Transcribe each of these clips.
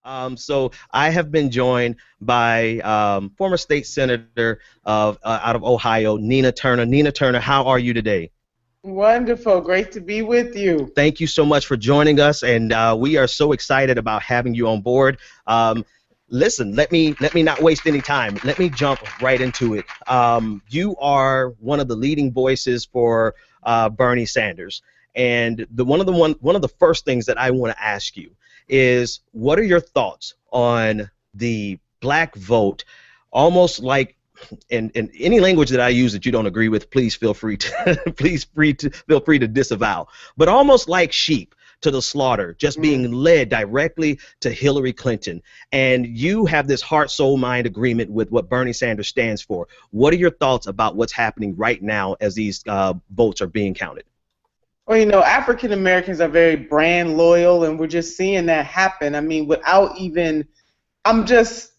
So I have been joined by former state senator of out of Ohio, Nina Turner. Nina Turner, how are you today? Wonderful. Great to be with you. Thank you so much for joining us, and we are so excited about having you on board. Um, Listen, let me not waste any time. Let me jump right into it. You are one of the leading voices for Bernie Sanders, and one of the first things that I want to ask you is, what are your thoughts on the black vote? Almost like in any language that I use that you don't agree with, please feel free to feel free to disavow. But almost like sheep to the slaughter, just being led directly to Hillary Clinton. And you have this heart, soul, mind agreement with what Bernie Sanders stands for. What are your thoughts about what's happening right now as these votes are being counted? Well, African Americans are very brand loyal, and we're just seeing that happen. I mean, without even, I'm just,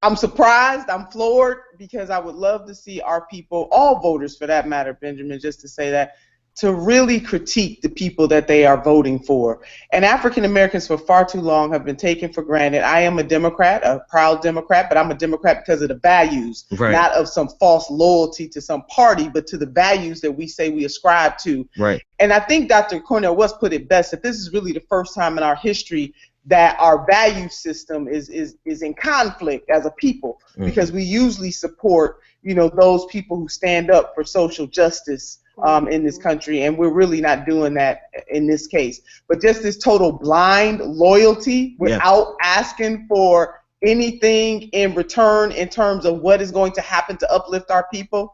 I'm surprised, I'm floored, because I would love to see our people, all voters for that matter, Benjamin, just to say that, to really critique the people that they are voting for. And African Americans for far too long have been taken for granted. I am a Democrat, a proud Democrat, but I'm a Democrat because of the values, Right. not of some false loyalty to some party, but to the values that we say we ascribe to. Right. And I think Dr. Cornell West put it best, that this is really the first time in our history that our value system is in conflict as a people, because we usually support, those people who stand up for social justice in this country, and we're really not doing that in this case. But just this total blind loyalty without asking for anything in return in terms of what is going to happen to uplift our people,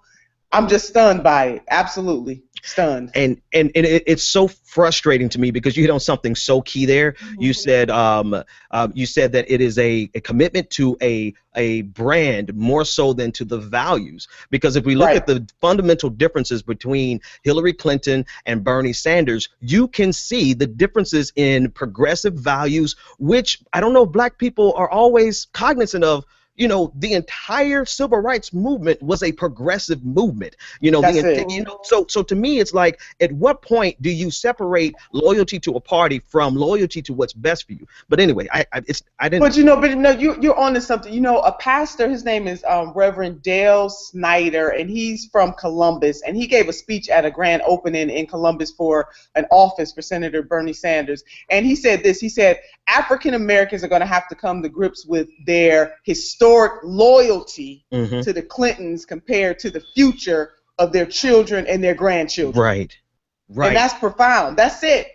I'm just stunned by it. Absolutely stunned. And it's so frustrating to me, because you hit on something so key there. You said that it is a commitment to a brand more so than to the values. Because if we look at the fundamental differences between Hillary Clinton and Bernie Sanders, you can see the differences in progressive values, which I don't know if black people are always cognizant of. The entire civil rights movement was a progressive movement. So to me, it's like, at what point do you separate loyalty to a party from loyalty to what's best for you? But anyway, I didn't. But you're on to something. A pastor, his name is Reverend Dale Snyder, and he's from Columbus, and he gave a speech at a grand opening in Columbus for an office for Senator Bernie Sanders, and he said this. He said African Americans are going to have to come to grips with their historic loyalty to the Clintons compared to the future of their children and their grandchildren. Right. And that's profound. That's it.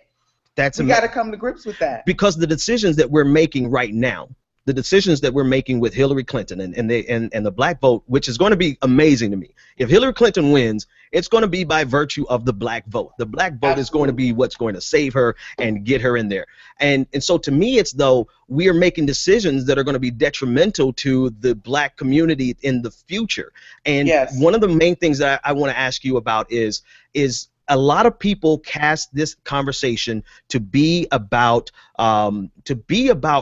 We got to come to grips with that. Because the decisions that we're making right now, the decisions that we're making with Hillary Clinton and the black vote, which is going to be amazing to me. If Hillary Clinton wins, it's going to be by virtue of the black vote. The black vote is going to be what's going to save her and get her in there. And so to me, it's though we are making decisions that are going to be detrimental to the black community in the future. And one of the main things that I want to ask you about is a lot of people cast this conversation to be about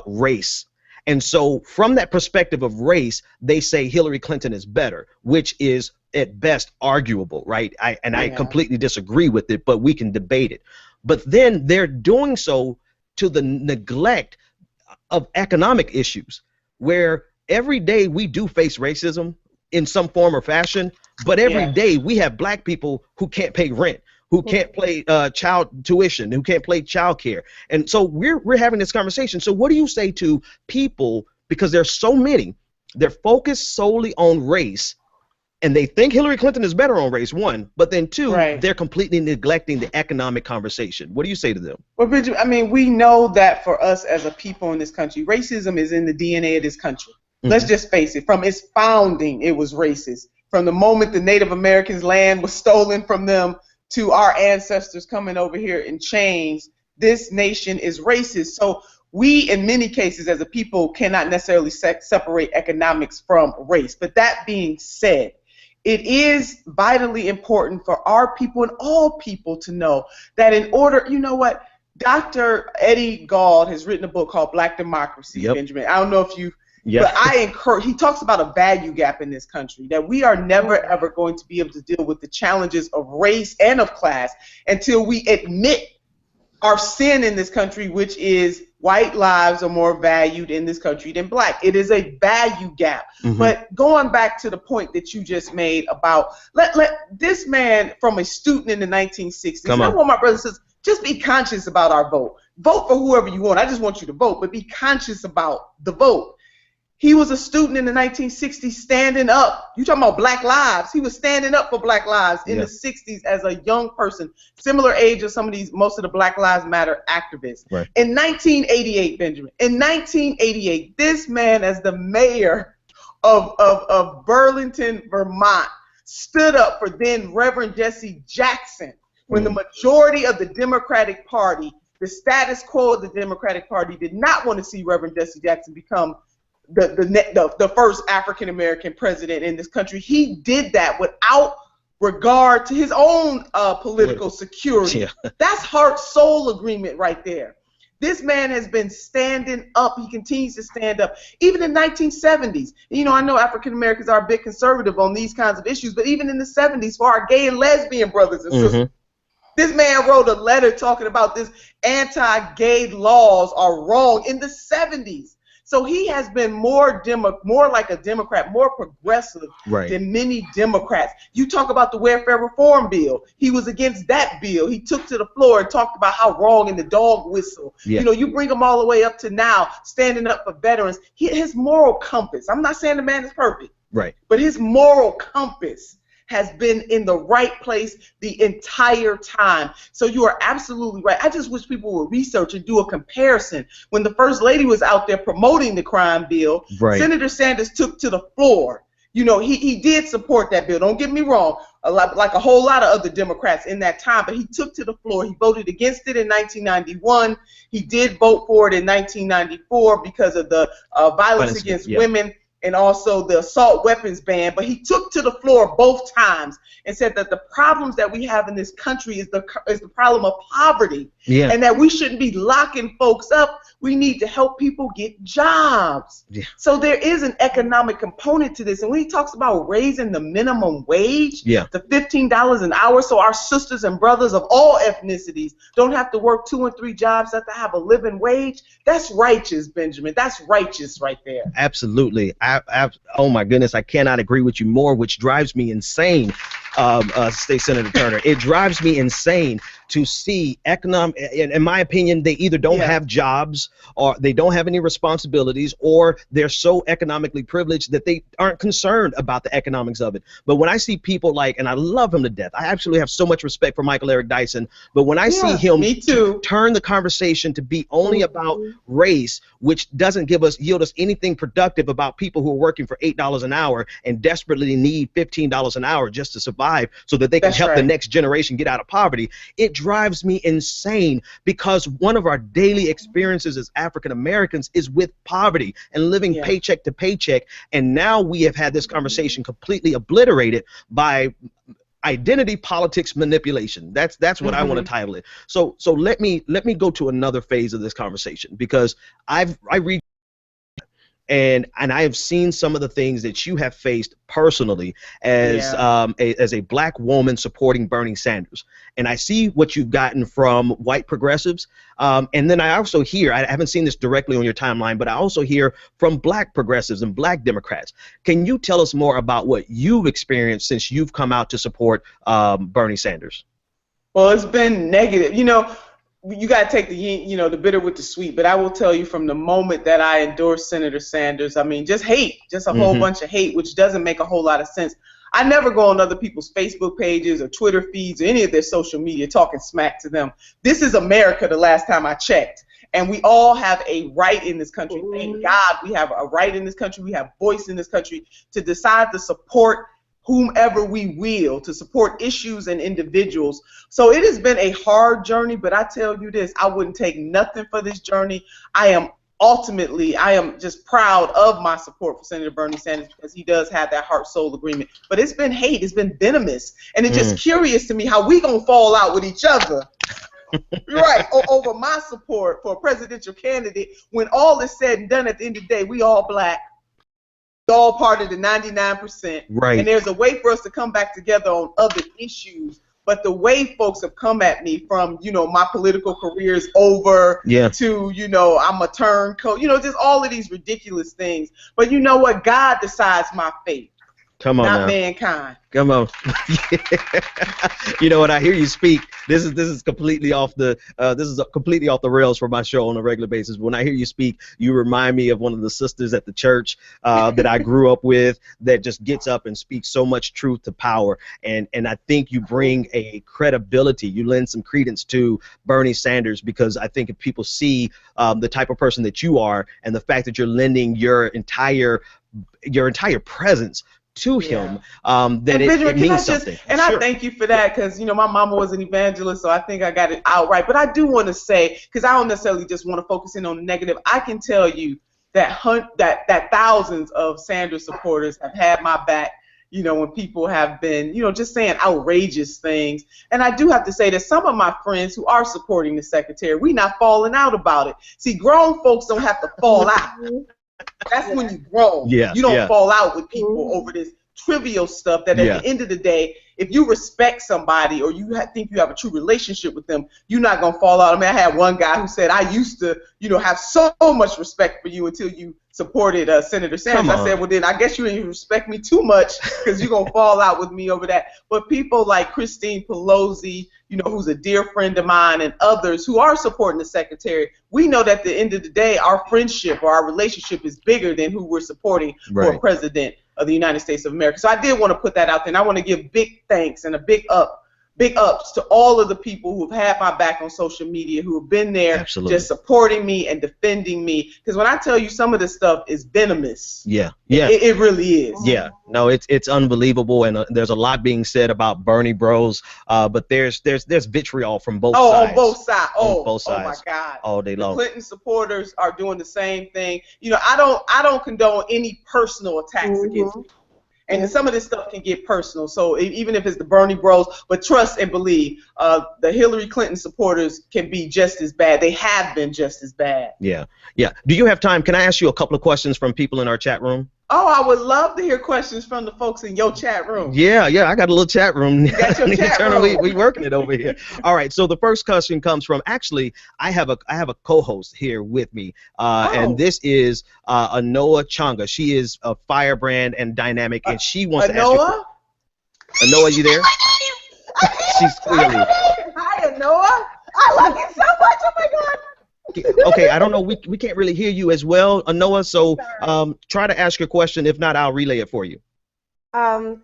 race. And so from that perspective of race, they say Hillary Clinton is better, which is at best arguable, right? I completely disagree with it, but we can debate it. But then they're doing so to the neglect of economic issues, where every day we do face racism in some form or fashion, but every day we have black people who can't pay rent, who can't pay child tuition, who can't pay child care. And so we're having this conversation. So what do you say to people, because there's so many, they're focused solely on race, and they think Hillary Clinton is better on race, one, but then two, they're completely neglecting the economic conversation. What do you say to them? Well, Benjamin, I mean, we know that for us as a people in this country, racism is in the DNA of this country. Let's just face it. From its founding, it was racist. From the moment the Native Americans' land was stolen from them to our ancestors coming over here in chains, this nation is racist. So we, in many cases, as a people, cannot necessarily separate economics from race. But that being said, it is vitally important for our people and all people to know that in order, Dr. Eddie Gauld has written a book called Black Democracy, Benjamin. I don't know if you, but I encourage, he talks about a value gap in this country, that we are never, ever going to be able to deal with the challenges of race and of class until we admit our sin in this country, which is white lives are more valued in this country than black. It is a value gap. But going back to the point that you just made about let this man from a student in the 1960s, I want my brothers and sisters, just be conscious about our vote. Vote for whoever you want. I just want you to vote, but be conscious about the vote. He was a student in the 1960s standing up. You talking about black lives. He was standing up for black lives in the 60s as a young person, similar age of most of the Black Lives Matter activists. Right. In 1988, Benjamin, in 1988, this man as the mayor of Burlington, Vermont, stood up for then Reverend Jesse Jackson when the majority of the Democratic Party, the status quo of the Democratic Party, did not want to see Reverend Jesse Jackson become the first African American president in this country. He did that without regard to his own political security. That's heart-soul agreement right there. This man has been standing up. He continues to stand up. Even in the 1970s, you know, I know African Americans are a bit conservative on these kinds of issues, but even in the 70s, for our gay and lesbian brothers and sisters, this man wrote a letter talking about this anti-gay laws are wrong in the 70s. So he has been more like a Democrat, more progressive than many Democrats. You talk about the welfare reform bill. He was against that bill. He took to the floor and talked about how wrong in the dog whistle. You know, you bring him all the way up to now, standing up for veterans. His moral compass, I'm not saying the man is perfect, but his moral compass has been in the right place the entire time. So you are absolutely right. I just wish people would research and do a comparison. When the First Lady was out there promoting the crime bill, Senator Sanders took to the floor. You know, he did support that bill. Don't get me wrong, like a whole lot of other Democrats in that time, but he took to the floor. He voted against it in 1991. He did vote for it in 1994 because of the violence against women and also the assault weapons ban, but he took to the floor both times and said that the problems that we have in this country is the problem of poverty, and that we shouldn't be locking folks up. We need to help people get jobs. So there is an economic component to this, and when he talks about raising the minimum wage to $15 an hour, so our sisters and brothers of all ethnicities don't have to work 2 and 3 jobs, have to have a living wage, that's righteous, Benjamin. That's righteous right there. Absolutely. Oh my goodness, I cannot agree with you more, which drives me insane, State Senator Turner. It drives me insane to see in my opinion, they either don't have jobs, or they don't have any responsibilities, or they're so economically privileged that they aren't concerned about the economics of it. But when I see people like, and I love him to death, I absolutely have so much respect for Michael Eric Dyson, but when I see him turn the conversation to be only about race, which doesn't yield us anything productive about people who are working for $8 an hour and desperately need $15 an hour just to survive so that they can help the next generation get out of poverty, it drives me insane, because one of our daily experiences as African Americans is with poverty and living paycheck to paycheck, and now we have had this conversation completely obliterated by identity politics manipulation. That's what I want to title it. So let me go to another phase of this conversation, because I read and I have seen some of the things that you have faced personally as a black woman supporting Bernie Sanders, and I see what you've gotten from white progressives, and then I also hear, I haven't seen this directly on your timeline, but I also hear from black progressives and black Democrats. Can you tell us more about what you've experienced since you've come out to support Bernie Sanders? Well, it's been negative. You know, you got to take the bitter with the sweet, but I will tell you, from the moment that I endorsed Senator Sanders, I mean, just hate, just a whole bunch of hate, which doesn't make a whole lot of sense. I never go on other people's Facebook pages or Twitter feeds or any of their social media talking smack to them. This is America, the last time I checked, and we all have a right in this country. Thank God we have a right in this country. We have voice in this country to decide to support whomever we will, to support issues and individuals. So it has been a hard journey, but I tell you this, I wouldn't take nothing for this journey. I am just proud of my support for Senator Bernie Sanders, because he does have that heart-soul agreement. But it's been hate, it's been venomous, and it's just curious to me how we gonna fall out with each other. Over my support for a presidential candidate, when all is said and done, at the end of the day, we all black. All part of the 99%, and there's a way for us to come back together on other issues. But the way folks have come at me from, my political career is over to, I'm a turncoat, just all of these ridiculous things. But you know what? God decides my fate. Come on not now. mankind. Come on. You know, when I hear you speak, this is completely off the completely off the rails for my show on a regular basis. When I hear you speak, you remind me of one of the sisters at the church that I grew up with, that just gets up and speaks so much truth to power. And I think you bring a credibility, you lend some credence to Bernie Sanders, because I think if people see the type of person that you are, and the fact that you're lending your entire presence to him, that it means something. And I thank you for that, because my mama was an evangelist, so I think I got it outright. But I do want to say, because I don't necessarily just want to focus in on the negative, I can tell you that that thousands of Sanders supporters have had my back, when people have been, just saying outrageous things. And I do have to say that some of my friends who are supporting the secretary, we not falling out about it. See, grown folks don't have to fall out. That's when you grow. Yeah, you don't fall out with people over this trivial stuff that at the end of the day, if you respect somebody or you think you have a true relationship with them, you're not going to fall out. I mean, I had one guy who said, I used to, have so much respect for you until you supported Senator Sanders. I said, well, then I guess you didn't respect me too much, because you're going to fall out with me over that. But people like Christine Pelosi, who's a dear friend of mine, and others who are supporting the secretary, we know that at the end of the day, our friendship or our relationship is bigger than who we're supporting for president of the United States of America. So I did want to put that out there, and I want to give big thanks and a big ups to all of the people who have had my back on social media, who have been there just supporting me and defending me. Because when I tell you, some of this stuff is venomous. It really is. Yeah, no, it's unbelievable, and there's a lot being said about Bernie Bros, but there's vitriol from both sides. On both sides. On both sides. Oh my God. All day long. The Clinton supporters are doing the same thing. I don't condone any personal attacks against me. And some of this stuff can get personal. So even if it's the Bernie Bros, but trust and believe, the Hillary Clinton supporters can be just as bad. They have been just as bad. Yeah. Do you have time? Can I ask you a couple of questions from people in our chat room? Oh, I would love to hear questions from the folks in your chat room. Yeah, I got a little chat room. You got your chat room. We working it over here. All right, so the first question comes from, actually, I have a co-host here with me, and this is Anoa Changa. She is a firebrand and dynamic, and she wants to ask you. Anoa, you there? She's clearly. Hi, Anoa. I love you so much. Oh my God. Okay, I don't know. We can't really hear you as well, Anoa. So try to ask your question. If not, I'll relay it for you. I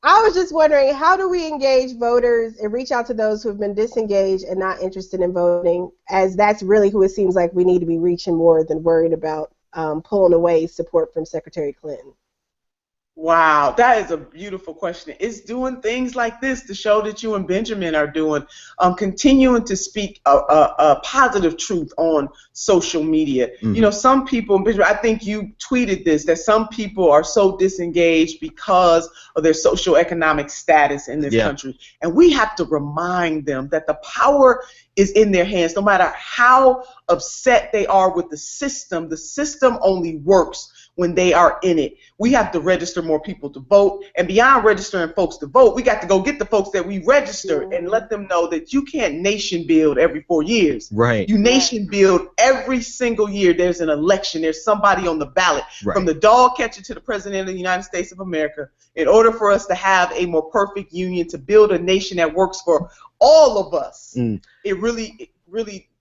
was just wondering, how do we engage voters and reach out to those who have been disengaged and not interested in voting, as that's really who it seems like we need to be reaching more than worried about pulling away support from Secretary Clinton? Wow, that is a beautiful question. It's doing things like this, the show that you and Benjamin are doing, continuing to speak a positive truth on social media. Some people, Benjamin, I think you tweeted this, that some people are so disengaged because of their socioeconomic status in this country. And we have to remind them that the power is in their hands. No matter how upset they are with the system only works when they are in it. We have to register more people to vote, and beyond registering folks to vote, we got to go get the folks that we registered and let them know that you can't nation build every 4 years. Right. You nation build every single year. There's an election. There's somebody on the ballot. Right. From the dog catcher to the president of the United States of America. In order for us to have a more perfect union, to build a nation that works for all of us, it really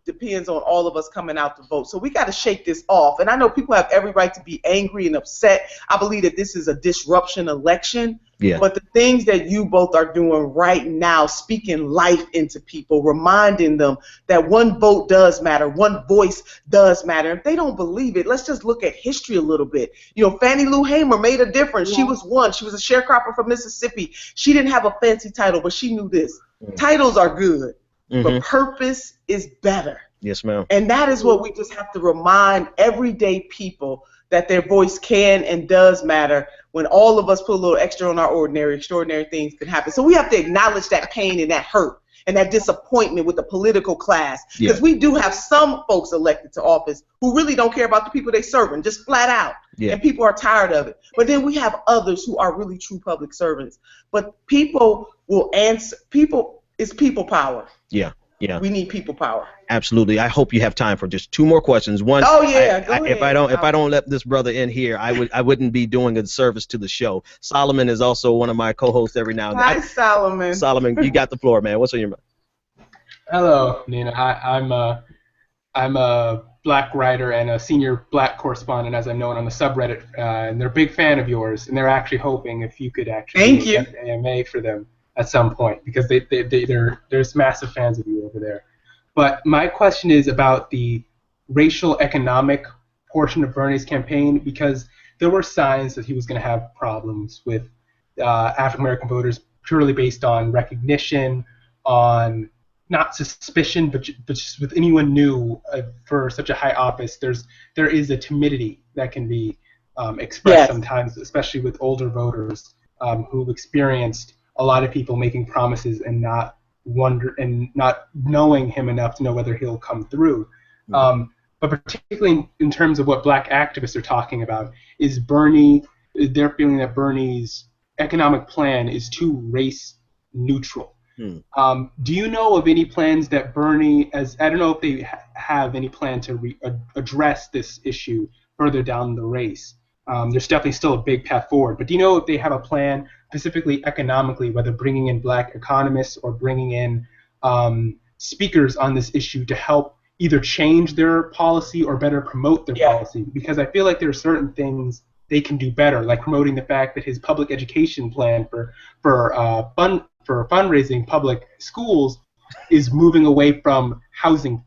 depends on all of us coming out to vote. So we got to shake this off. And I know people have every right to be angry and upset. I believe that this is a disruption election. But the things that you both are doing right now, speaking life into people, reminding them that one vote does matter, one voice does matter. If they don't believe it, let's just look at history a little bit. Fannie Lou Hamer made a difference. She was one. She was a sharecropper from Mississippi. She didn't have a fancy title, but she knew this. Titles are good. But purpose is better. Yes, ma'am. And that is what we just have to remind everyday people, that their voice can and does matter when all of us put a little extra on our ordinary. Extraordinary things can happen. So we have to acknowledge that pain and that hurt and that disappointment with the political class. Because we do have some folks elected to office who really don't care about the people they serving, just flat out. And people are tired of it. But then we have others who are really true public servants. But people will answer. People, it's people power. Yeah. Yeah. We need people power. Absolutely. I hope you have time for just 2 more questions. One, oh yeah, go ahead. If I don't let this brother in here, I wouldn't be doing a service to the show. Solomon is also one of my co-hosts every now and then. Hi, Solomon. Solomon, you got the floor, man. What's on your mind? Hello, Nina. I'm a black writer and a senior black correspondent, as I'm known on the subreddit, and they're a big fan of yours, and they're actually hoping if you could actually get an AMA for them at some point, because there's massive fans of you over there. But my question is about the racial economic portion of Bernie's campaign, because there were signs that he was going to have problems with African American voters purely based on recognition, on not suspicion, but just with anyone new for such a high office, there is a timidity that can be expressed sometimes, especially with older voters who've experienced a lot of people making promises and not knowing him enough to know whether he'll come through. But particularly in terms of what black activists are talking about, is they're feeling that Bernie's economic plan is too race neutral. Do you know of any plans that Bernie, I don't know if they have any plan to address this issue further down the race? There's definitely still a big path forward, but do you know if they have a plan specifically economically, whether bringing in black economists or bringing in speakers on this issue to help either change their policy or better promote their policy? Because I feel like there are certain things they can do better, like promoting the fact that his public education plan for fundraising public schools is moving away from housing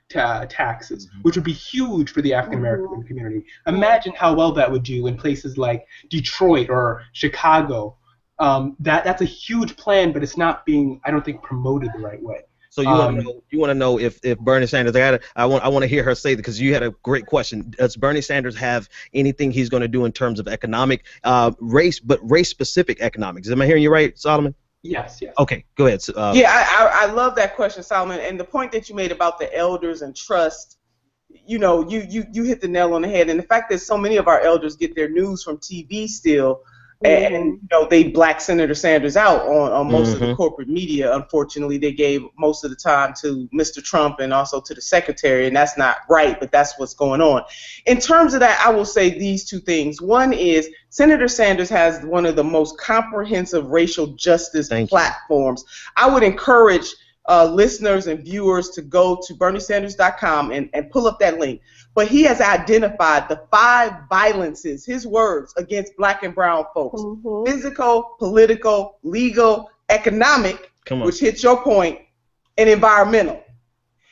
taxes, which would be huge for the African American community. Imagine how well that would do in places like Detroit or Chicago. That's a huge plan, but it's not being, I don't think, promoted the right way. So you want to know if Bernie Sanders, I want to hear her say that, because you had a great question. Does Bernie Sanders have anything he's going to do in terms of economic race specific economics? Am I hearing you right, Solomon? Yes. Okay, go ahead. I love that question, Solomon, and the point that you made about the elders and trust. You hit the nail on the head, and the fact that so many of our elders get their news from TV still. And they black Senator Sanders out on most of the corporate media. Unfortunately, they gave most of the time to Mr. Trump and also to the secretary, and that's not right, but that's what's going on. In terms of that, I will say these 2 things. One is Senator Sanders has one of the most comprehensive racial justice platforms. I would encourage listeners and viewers to go to BernieSanders.com and pull up that link. But he has identified the 5 violences, his words, against black and brown folks. Physical, political, legal, economic, which hits your point, and environmental.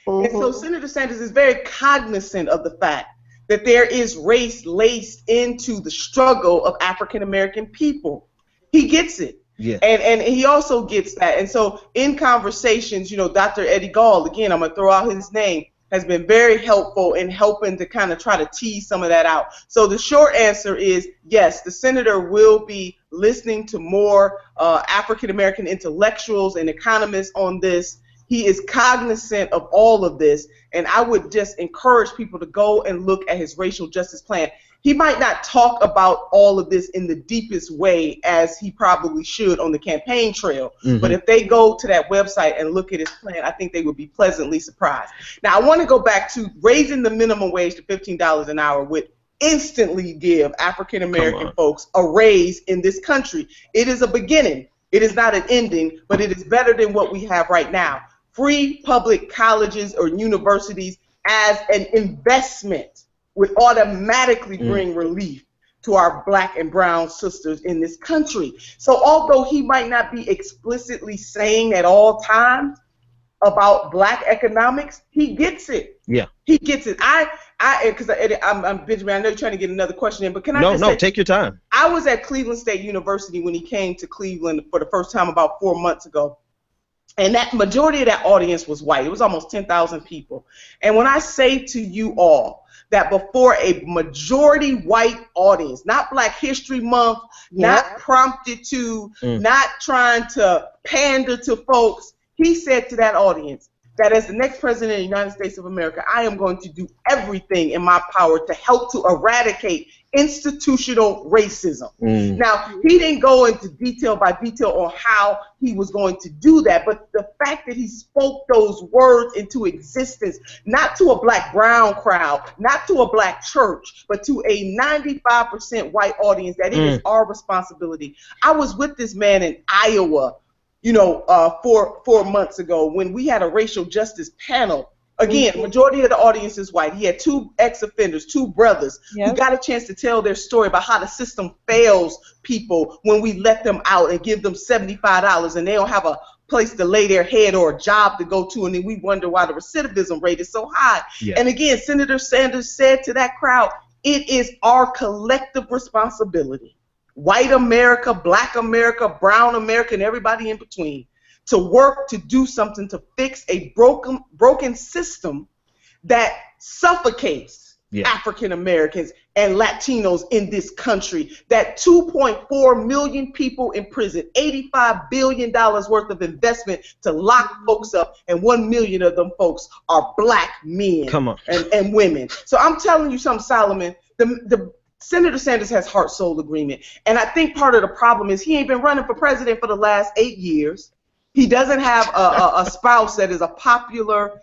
And so Senator Sanders is very cognizant of the fact that there is race laced into the struggle of African American people. He gets it. Yeah. And he also gets that. And so in conversations, Dr. Eddie Gall, again, I'm going to throw out his name, has been very helpful in helping to kind of try to tease some of that out. So the short answer is yes, the senator will be listening to more African American intellectuals and economists on this. He is cognizant of all of this, and I would just encourage people to go and look at his racial justice plan. He might not talk about all of this in the deepest way as he probably should on the campaign trail, but if they go to that website and look at his plan, I think they would be pleasantly surprised. Now, I want to go back to raising the minimum wage to $15 an hour would instantly give African American folks a raise in this country. It is a beginning. It is not an ending, but it is better than what we have right now. Free public colleges or universities as an investment would automatically bring relief to our black and brown sisters in this country. So although he might not be explicitly saying at all times about black economics, he gets it. Yeah. He gets it. Because I'm Benjamin, I know you're trying to get another question in, but can I just say, take your time. I was at Cleveland State University when he came to Cleveland for the first time about 4 months ago. And that majority of that audience was white. It was almost 10,000 people. And when I say to you all that before a majority white audience, not Black History Month, not prompted to, not trying to pander to folks, he said to that audience, that as the next president of the United States of America, I am going to do everything in my power to help to eradicate institutional racism. Now, he didn't go into detail by detail on how he was going to do that, but the fact that he spoke those words into existence, not to a black-brown crowd, not to a black church, but to a 95% white audience, that it is our responsibility. I was with this man in Iowa, you know, 4 months ago when we had a racial justice panel. Again, majority of the audience is white. He had 2 ex-offenders, 2 brothers, who got a chance to tell their story about how the system fails people when we let them out and give them $75 and they don't have a place to lay their head or a job to go to, and then we wonder why the recidivism rate is so high. And again, Senator Sanders said to that crowd, it is our collective responsibility, white America, black America, brown America, and everybody in between, to work to do something to fix a broken system that suffocates African Americans and Latinos in this country. That 2.4 million people in prison, $85 billion worth of investment to lock folks up, and 1 million of them folks are black men and women. So I'm telling you something, Solomon, the Senator Sanders has heart-soul agreement. And I think part of the problem is he ain't been running for president for the last 8 years. He doesn't have a spouse that is a popular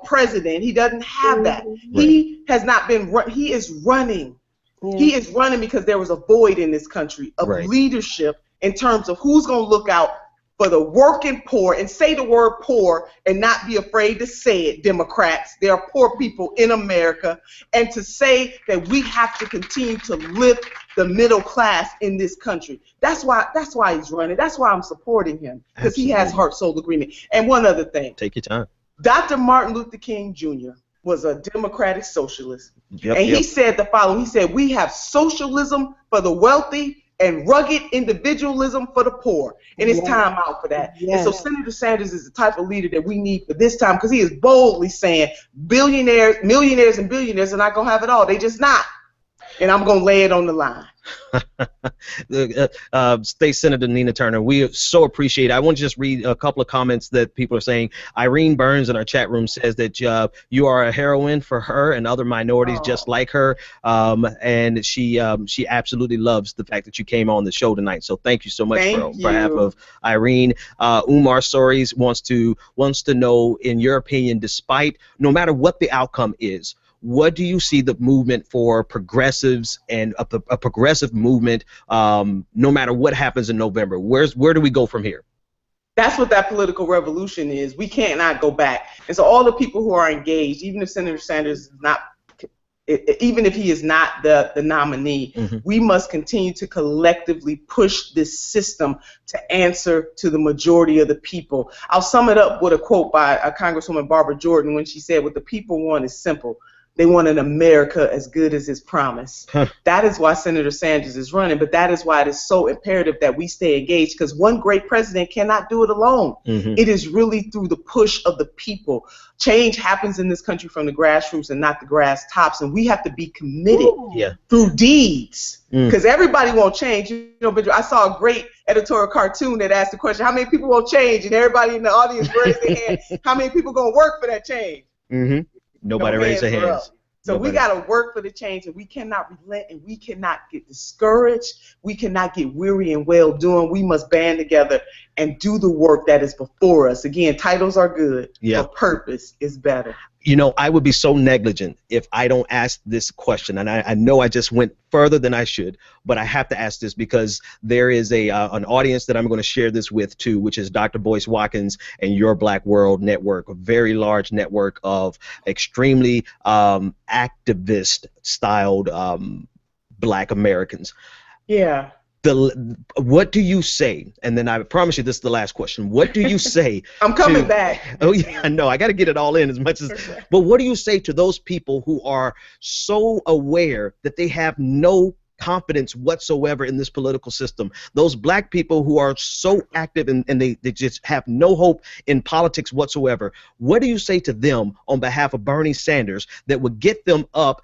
president. He doesn't have that. He has not been he is running. He is running because there was a void in this country of leadership in terms of who's going to look out for the working poor and say the word poor and not be afraid to say it, Democrats. There are poor people in America, and to say that we have to continue to lift the middle class in this country. That's why he's running. That's why I'm supporting him, because he has heart-soul agreement. And one other thing. Take your time. Dr. Martin Luther King Jr. was a democratic socialist. He said the following. He said, we have socialism for the wealthy and rugged individualism for the poor. And it's time out for that. And so Senator Sanders is the type of leader that we need for this time, because he is boldly saying billionaires, millionaires, and billionaires are not going to have it all. They just not. And I'm going to lay it on the line. State Senator Nina Turner, we so appreciate it. I want to just read a couple of comments that people are saying. Irene Burns in our chat room says that you are a heroine for her and other minorities just like her, and she absolutely loves the fact that you came on the show tonight. So thank you so much for behalf of Irene. Umar Soris wants to know, in your opinion, no matter what the outcome is, what do you see the movement for progressives and a progressive movement, no matter what happens in November? Where do we go from here? That's what that political revolution is. We cannot go back. And so all the people who are engaged, even if Senator Sanders is not, even if he is not the nominee, we must continue to collectively push this system to answer to the majority of the people. I'll sum it up with a quote by Congresswoman Barbara Jordan when she said, what the people want is simple. They want an America as good as his promise. That is why Senator Sanders is running, but that is why it is so imperative that we stay engaged, because one great president cannot do it alone. It is really through the push of the people. Change happens in this country from the grassroots and not the grass tops, and we have to be committed through deeds, because everybody won't change. You know, but I saw a great editorial cartoon that asked the question, how many people won't change? And everybody in the audience raised their hand. How many people going to work for that change? Nobody raised their hands. So we got to work for the change, and we cannot relent, and we cannot get discouraged. We cannot get weary and well doing. We must band together and do the work that is before us. Again, titles are good, but purpose is better. You know, I would be so negligent if I don't ask this question, and I know I just went further than I should, but I have to ask this because there is an audience that I'm going to share this with too, which is Dr. Boyce Watkins and Your Black World Network, a very large network of extremely activist-styled Black Americans. Yeah. What do you say? And then I promise you this is the last question. What do you say? I'm coming back. Oh yeah, no, I got to get it all in as much as. But what do you say to those people who are so aware that they have no confidence whatsoever in this political system? Those Black people who are so active and they just have no hope in politics whatsoever. What do you say to them on behalf of Bernie Sanders that would get them up?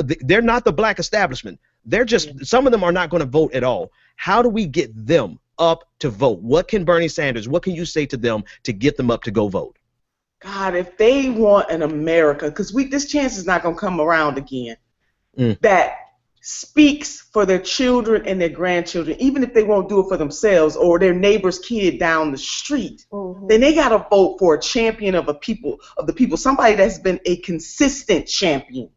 They're not the Black establishment. They're just, some of them are not going to vote at all. How do we get them up to vote? What can Bernie Sanders, what can you say to them to get them up to go vote? God, if they want an America, because this chance is not going to come around again, that speaks for their children and their grandchildren, even if they won't do it for themselves or their neighbor's kid down the street, then they got to vote for a champion of the people, somebody that's been a consistent champion,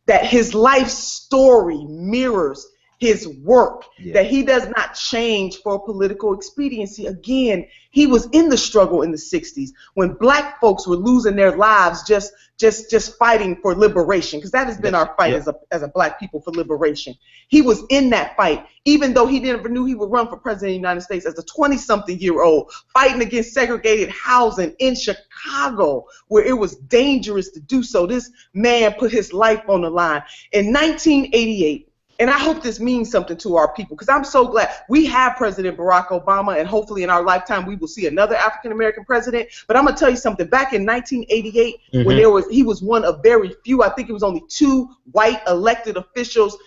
that his life story mirrors his work, that he does not change for political expediency. Again, he was in the struggle in the 60s when black folks were losing their lives just fighting for liberation, because that has been our fight as a black people, for liberation. He was in that fight, even though he never knew he would run for president of the United States as a 20-something-year-old, fighting against segregated housing in Chicago, where it was dangerous to do so. This man put his life on the line. In 1988, and I hope this means something to our people, because I'm so glad we have President Barack Obama, and hopefully in our lifetime we will see another African-American president. But I'm going to tell you something. Back in 1988, when he was one of very few, I think it was only 2 white elected officials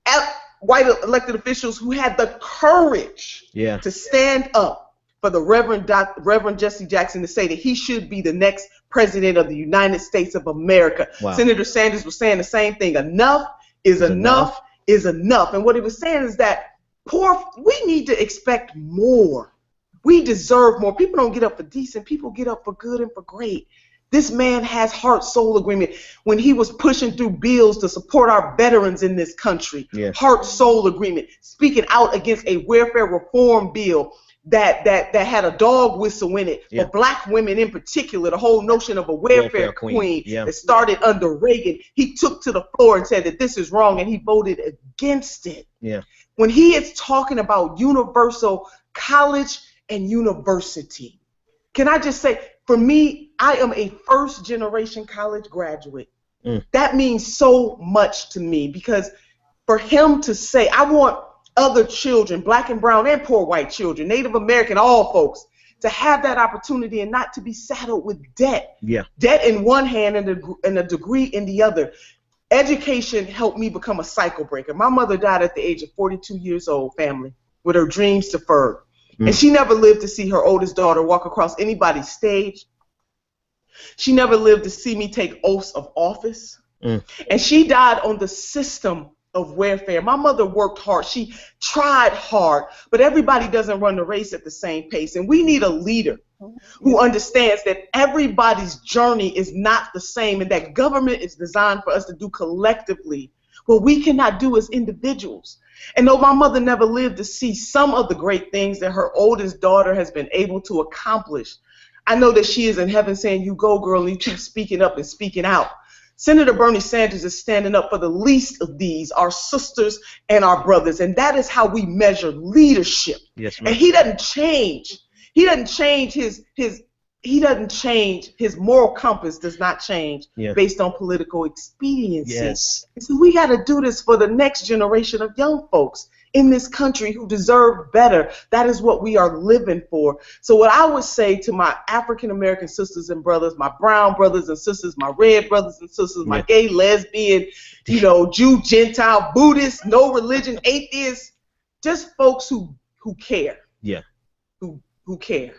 who had the courage to stand up for the Reverend Jesse Jackson to say that he should be the next president of the United States of America. Wow. Senator Sanders was saying the same thing. Enough is enough. Is enough. And what he was saying is that we need to expect more. We deserve more. People don't get up for decent. People get up for good and for great. This man has heart-soul agreement. When he was pushing through bills to support our veterans in this country, heart-soul agreement, speaking out against a welfare reform bill that had a dog whistle in it for black women in particular, the whole notion of a welfare queen that started under Reagan. He took to the floor and said that this is wrong, and he voted against it. When he is talking about universal college and university, can I just say, for me, I am a first-generation college graduate. That means so much to me, because for him to say, I want other children, black and brown and poor white children, Native American, all folks, to have that opportunity and not to be saddled with debt. Debt in one hand and a degree in the other. Education helped me become a cycle breaker. My mother died at the age of 42 years old, family, with her dreams deferred. And she never lived to see her oldest daughter walk across anybody's stage. She never lived to see me take oaths of office. And she died on the system of welfare. My mother worked hard. She tried hard, but everybody doesn't run the race at the same pace. And we need a leader who understands that everybody's journey is not the same, and that government is designed for us to do collectively what we cannot do as individuals. And though my mother never lived to see some of the great things that her oldest daughter has been able to accomplish, I know that she is in heaven saying, "You go, girl," and you keep speaking up and speaking out. Senator Bernie Sanders is standing up for the least of these, our sisters and our brothers, and that is how we measure leadership. And he doesn't change. He doesn't change his moral compass does not change based on political expediency. And so we got to do this for the next generation of young folks in this country who deserve better. That is what we are living for. So what I would say to my African American sisters and brothers, my brown brothers and sisters, my red brothers and sisters, my gay, lesbian, Jew, Gentile, Buddhist, no religion, atheist, just folks who care. Who care.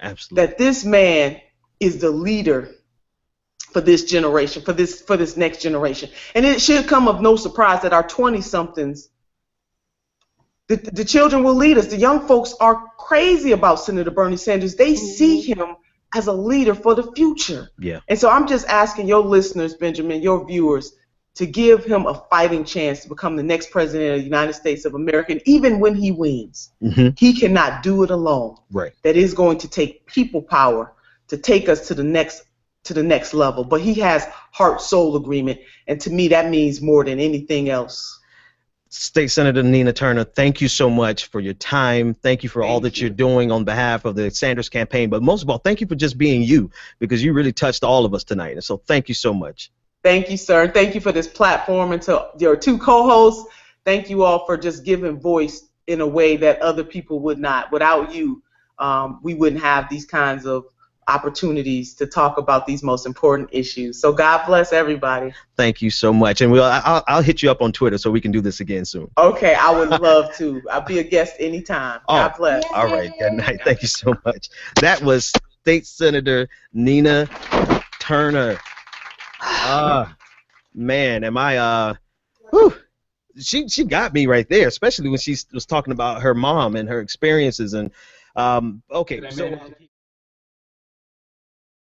Absolutely. That this man is the leader for this generation, for this next generation. And it should come of no surprise that our 20-somethings, the children will lead us. The young folks are crazy about Senator Bernie Sanders. They see him as a leader for the future. And so I'm just asking your listeners, Benjamin, your viewers, to give him a fighting chance to become the next president of the United States of America. And even when he wins, he cannot do it alone. That is going to take people power to take us to the next level. But he has heart-soul agreement, and to me that means more than anything else. State Senator Nina Turner, thank you so much for your time. Thank you for all that you're doing on behalf of the Sanders campaign. But most of all, thank you for just being you, because you really touched all of us tonight. And so thank you so much. Thank you, sir. Thank you for this platform, and to your 2 co-hosts. Thank you all for just giving voice in a way that other people would not. Without you, we wouldn't have these kinds of opportunities to talk about these most important issues. So God bless everybody. Thank you so much. And I'll hit you up on Twitter so we can do this again soon. Okay, I would love to. I'll be a guest anytime. God bless. All right. Good night. Thank you so much. That was State Senator Nina Turner. Man, am I whew, she got me right there, especially when she was talking about her mom and her experiences and okay, so